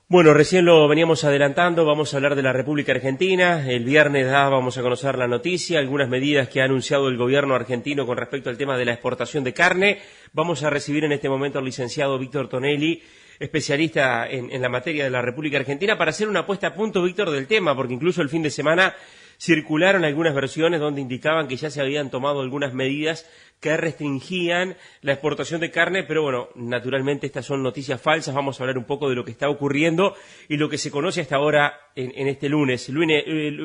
Bueno, recién lo veníamos adelantando, vamos a hablar de la República Argentina. El viernes vamos a conocer la noticia, algunas medidas que ha anunciado el gobierno argentino con respecto al tema de la exportación de carne. Vamos a recibir en este momento al licenciado Víctor Tonelli, especialista en la materia de la República Argentina, para hacer una puesta a punto, Víctor, del tema, porque incluso el fin de semana circularon algunas versiones donde indicaban que ya se habían tomado algunas medidas que restringían la exportación de carne, pero bueno, naturalmente estas son noticias falsas. Vamos a hablar un poco de lo que está ocurriendo y lo que se conoce hasta ahora en este lunes.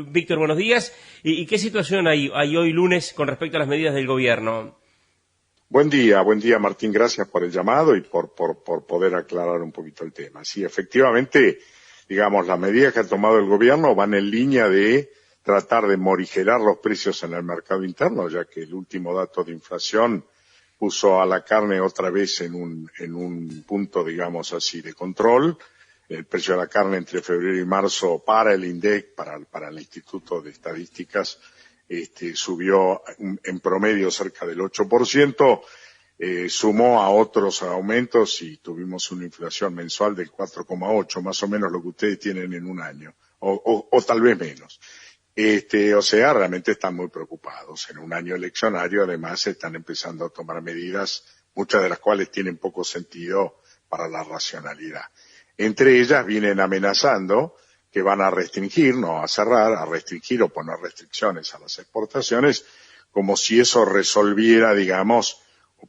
Víctor, buenos días. ¿Y qué situación hay hoy lunes con respecto a las medidas del gobierno? Buen día Martín, gracias por el llamado y por poder aclarar un poquito el tema. Sí, efectivamente, digamos, las medidas que ha tomado el gobierno van en línea de tratar de morigerar los precios en el mercado interno, ya que el último dato de inflación puso a la carne otra vez en un punto, digamos así, de control. El precio de la carne entre febrero y marzo para el INDEC, para el Instituto de Estadísticas, subió en promedio cerca del 8%, sumó a otros aumentos y tuvimos una inflación mensual del 4,8%, más o menos lo que ustedes tienen en un año, o tal vez menos. O sea, realmente están muy preocupados. En un año eleccionario, además, se están empezando a tomar medidas, muchas de las cuales tienen poco sentido para la racionalidad. Entre ellas vienen amenazando que van a restringir, no a cerrar, a restringir o poner restricciones a las exportaciones, como si eso resolviera, digamos,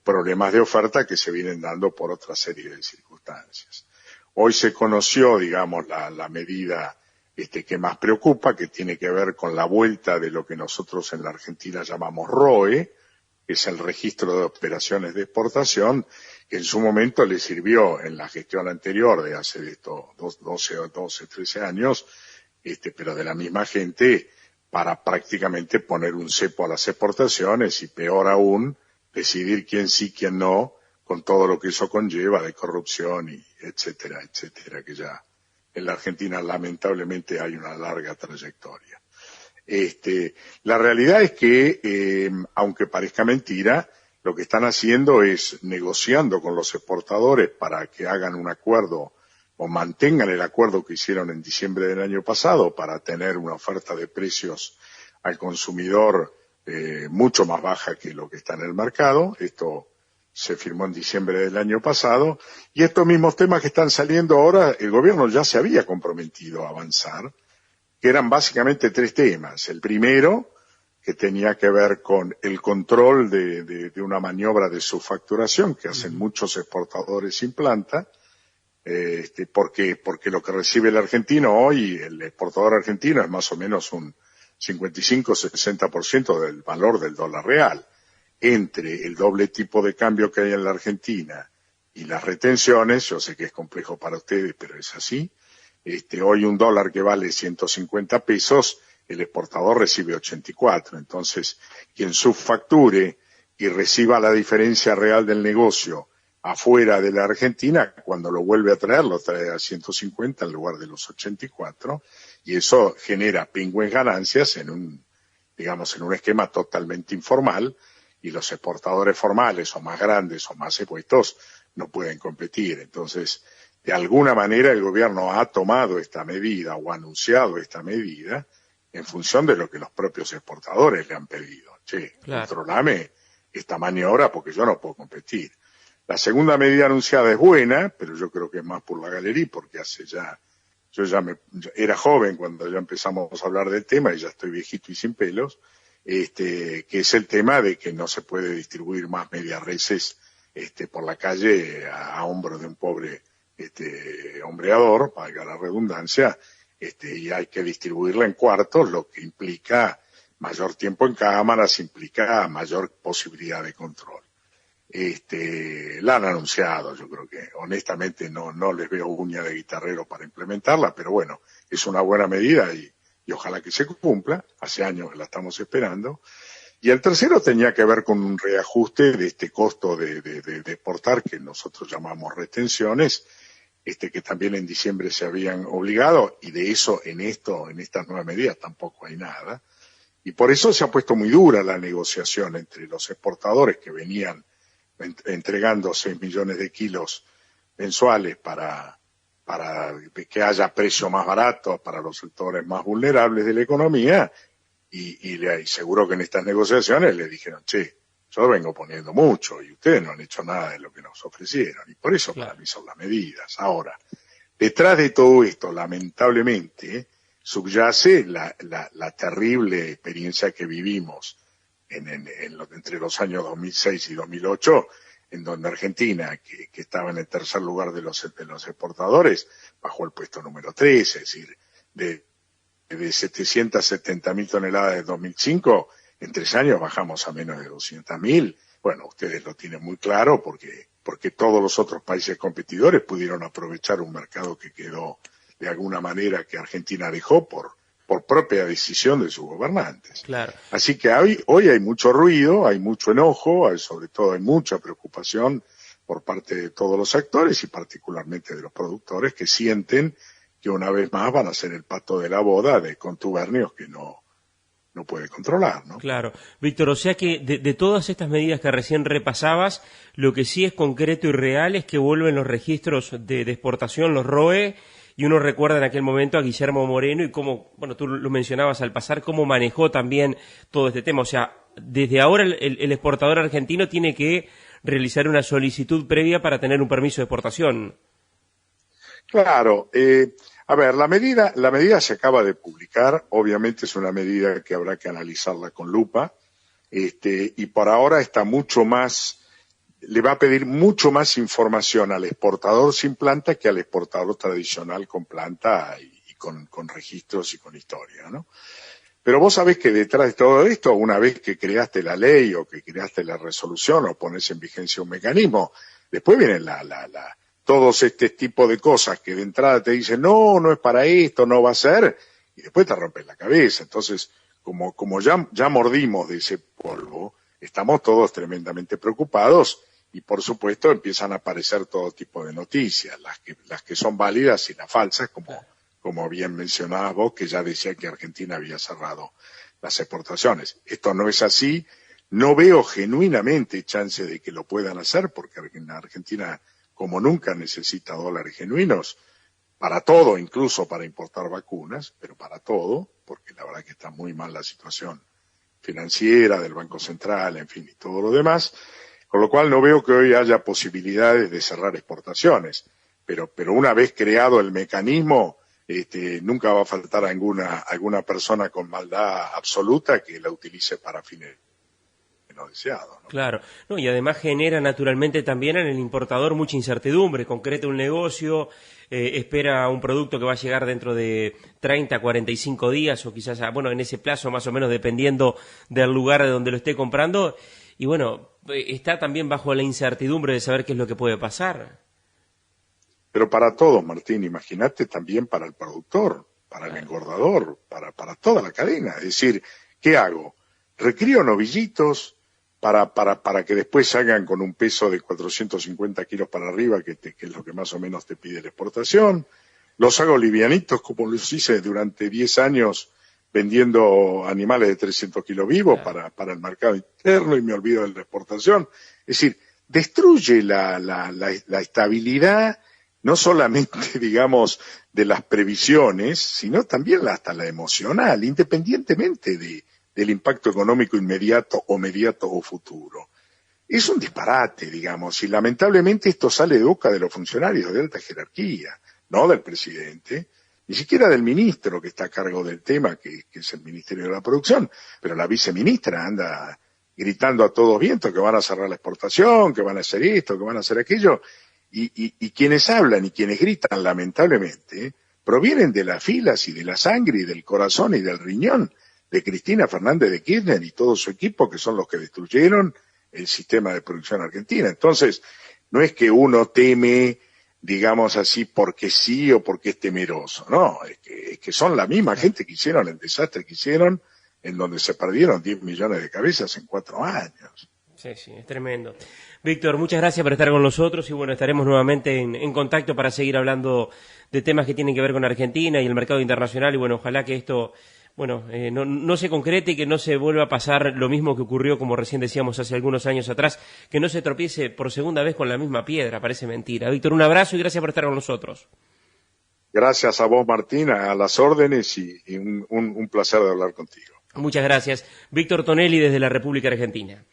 problemas de oferta que se vienen dando por otra serie de circunstancias. Hoy se conoció, digamos, la medida que más preocupa, que tiene que ver con la vuelta de lo que nosotros en la Argentina llamamos ROE, que es el registro de operaciones de exportación, que en su momento le sirvió en la gestión anterior de hace 12, 13 años, pero de la misma gente, para prácticamente poner un cepo a las exportaciones y peor aún, decidir quién sí, quién no, con todo lo que eso conlleva de corrupción y etcétera, que ya en la Argentina lamentablemente hay una larga trayectoria. La realidad es que, aunque parezca mentira, lo que están haciendo es negociando con los exportadores para que hagan un acuerdo o mantengan el acuerdo que hicieron en diciembre del año pasado para tener una oferta de precios al consumidor mucho más baja que lo que está en el mercado. Esto se firmó en diciembre del año pasado, y estos mismos temas que están saliendo ahora, el gobierno ya se había comprometido a avanzar, que eran básicamente tres temas. El primero, que tenía que ver con el control de una maniobra de subfacturación que hacen muchos exportadores sin planta, porque lo que recibe el argentino hoy, el exportador argentino, es más o menos un 55-60% del valor del dólar real. Entre el doble tipo de cambio que hay en la Argentina y las retenciones, yo sé que es complejo para ustedes, pero es así. Hoy un dólar que vale 150 pesos, el exportador recibe 84. Entonces, quien subfacture y reciba la diferencia real del negocio afuera de la Argentina, cuando lo vuelve a traer, lo trae a 150 en lugar de los 84, y eso genera pingües ganancias en un esquema totalmente informal, y los exportadores formales o más grandes o más expuestos no pueden competir. Entonces, de alguna manera el gobierno ha tomado esta medida o ha anunciado esta medida en función de lo que los propios exportadores le han pedido. Claro. Controlame esta maniobra porque yo no puedo competir. La segunda medida anunciada es buena, pero yo creo que es más por la galería, porque yo era joven cuando ya empezamos a hablar del tema y ya estoy viejito y sin pelos, que es el tema de que no se puede distribuir más media reses por la calle a hombro de un pobre hombreador, valga la redundancia, y hay que distribuirla en cuartos, lo que implica mayor tiempo en cámaras, implica mayor posibilidad de control. La han anunciado, yo creo que honestamente no les veo uña de guitarrero para implementarla, pero bueno, es una buena medida y ojalá que se cumpla. Hace años que la estamos esperando. Y el tercero tenía que ver con un reajuste de este costo de exportar, que nosotros llamamos retenciones, que también en diciembre se habían obligado, y de eso en estas nuevas medidas tampoco hay nada. Y por eso se ha puesto muy dura la negociación entre los exportadores que venían entregando 6 millones de kilos mensuales para para que haya precios más baratos para los sectores más vulnerables de la economía, y seguro que en estas negociaciones le dijeron, che, yo vengo poniendo mucho y ustedes no han hecho nada de lo que nos ofrecieron, y por eso para mí son las medidas. Ahora, detrás de todo esto, lamentablemente, subyace la terrible experiencia que vivimos entre los años 2006 y 2008, en donde Argentina, que estaba en el tercer lugar de los exportadores, bajó al puesto número 3, es decir, de 770.000 toneladas de 2005, en 3 años bajamos a menos de 200.000. Bueno, ustedes lo tienen muy claro porque todos los otros países competidores pudieron aprovechar un mercado que quedó de alguna manera que Argentina dejó por propia decisión de sus gobernantes. Claro. Así que hoy hay mucho ruido, hay mucho enojo, sobre todo hay mucha preocupación por parte de todos los actores y particularmente de los productores que sienten que una vez más van a ser el pato de la boda de contubernios que no puede controlar, ¿no? Claro. Víctor, o sea que de todas estas medidas que recién repasabas, lo que sí es concreto y real es que vuelven los registros de exportación, los ROE, y uno recuerda en aquel momento a Guillermo Moreno y cómo, bueno, tú lo mencionabas al pasar, cómo manejó también todo este tema. O sea, desde ahora el exportador argentino tiene que realizar una solicitud previa para tener un permiso de exportación. Claro. A ver, la medida se acaba de publicar. Obviamente es una medida que habrá que analizarla con lupa. Y por ahora está mucho más, le va a pedir mucho más información al exportador sin planta que al exportador tradicional con planta y con registros y con historia, ¿no? Pero vos sabés que detrás de todo esto, una vez que creaste la ley o que creaste la resolución o pones en vigencia un mecanismo, después vienen todos este tipo de cosas que de entrada te dicen, no es para esto, no va a ser, y después te rompes la cabeza. Entonces, como ya mordimos de ese polvo, estamos todos tremendamente preocupados y por supuesto empiezan a aparecer todo tipo de noticias, las que son válidas y las falsas, como bien mencionabas vos, que ya decía que Argentina había cerrado las exportaciones. Esto no es así, no veo genuinamente chance de que lo puedan hacer, porque Argentina, como nunca, necesita dólares genuinos para todo, incluso para importar vacunas, pero para todo, porque la verdad que está muy mal la situación financiera del Banco Central, en fin, y todo lo demás, con lo cual no veo que hoy haya posibilidades de cerrar exportaciones, pero una vez creado el mecanismo, nunca va a faltar alguna persona con maldad absoluta que la utilice para fines no deseados, ¿no? Claro, no, y además genera naturalmente también en el importador mucha incertidumbre, concreta un negocio, espera un producto que va a llegar dentro de 30, 45 días o quizás, bueno, en ese plazo más o menos dependiendo del lugar de donde lo esté comprando, y bueno, está también bajo la incertidumbre de saber qué es lo que puede pasar. Pero para todos, Martín, imagínate también para el productor, para el engordador, para toda la cadena. Es decir, ¿qué hago? ¿Recrío novillitos para que después salgan con un peso de 450 kilos para arriba, que es lo que más o menos te pide la exportación? ¿Los hago livianitos como los hice durante 10 años vendiendo animales de 300 kilos vivos para el mercado interno y me olvido de la exportación? Es decir, destruye la estabilidad, no solamente, digamos, de las previsiones, sino también hasta la emocional, independientemente del impacto económico inmediato o futuro. Es un disparate, digamos, y lamentablemente esto sale de boca de los funcionarios de alta jerarquía, no del presidente, ni siquiera del ministro que está a cargo del tema, que es el Ministerio de la Producción, pero la viceministra anda gritando a todos vientos que van a cerrar la exportación, que van a hacer esto, que van a hacer aquello, y quienes hablan y quienes gritan, lamentablemente, provienen de las filas y de la sangre y del corazón y del riñón de Cristina Fernández de Kirchner y todo su equipo, que son los que destruyeron el sistema de producción argentina. Entonces, no es que uno teme, digamos así, porque sí o porque es temeroso, no, es que son la misma gente que hicieron el desastre que hicieron, en donde se perdieron 10 millones de cabezas en 4 años. Sí, es tremendo. Víctor, muchas gracias por estar con nosotros y bueno, estaremos nuevamente en contacto para seguir hablando de temas que tienen que ver con Argentina y el mercado internacional y bueno, ojalá que esto no se concrete y que no se vuelva a pasar lo mismo que ocurrió, como recién decíamos, hace algunos años atrás, que no se tropiece por segunda vez con la misma piedra, parece mentira. Víctor, un abrazo y gracias por estar con nosotros. Gracias a vos, Martín, a las órdenes y un placer de hablar contigo. Muchas gracias. Víctor Tonelli desde la República Argentina.